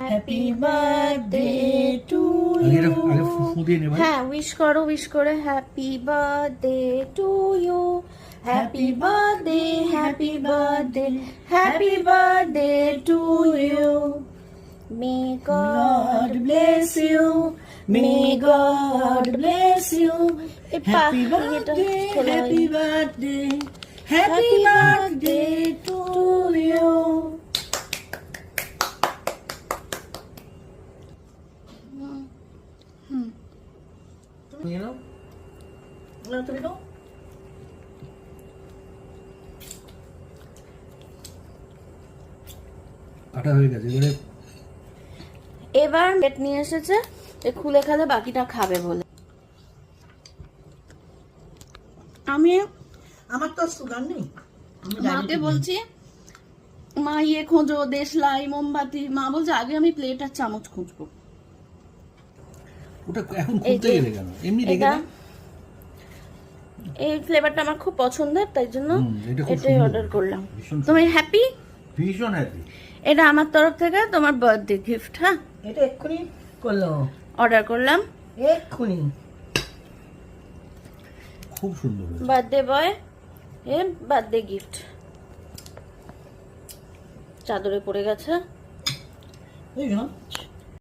Happy birthday to you. হ্যাঁ, wish করো, wish করে happy birthday to you, happy birthday, happy birthday, happy birthday to you. May God bless you, may God bless you. Happy birthday, happy birthday, happy birthday to you. You know? তুমি তো আটা হয়ে গেছে এবারে। এবার plate নিয়ে এসেছে, খুলে খেলে বাকিটা খাবে বলে। আমার তো সুগার নেই। মাকে বলছি মা ইয়ে খোঁজো, দেশলাই, মোমবাতি। মা বলছে আগে আমি প্লেট আর চামচ খুঁজবো। ওটা এখন খুলতে গেলে কেন, এমনি রেখে এটা দাও। এই ফ্লেভারটা আমার খুব পছন্দের, তাই জন্য এটা খুব এটাই সুন্দর। অর্ডার করলাম। ভীষণ তুমি হ্যাপি? ভীষণ হ্যাপি। এটা আমার তরফ থেকে তোমার বার্থডে গিফট। হ্যাঁ, এটা এক্ষুনি করলো, অর্ডার করলাম। এক্ষুনি। খুব সুন্দর হয়েছে। Birthday boy a birthday gift. চাদরে পড়ে গেছে। এই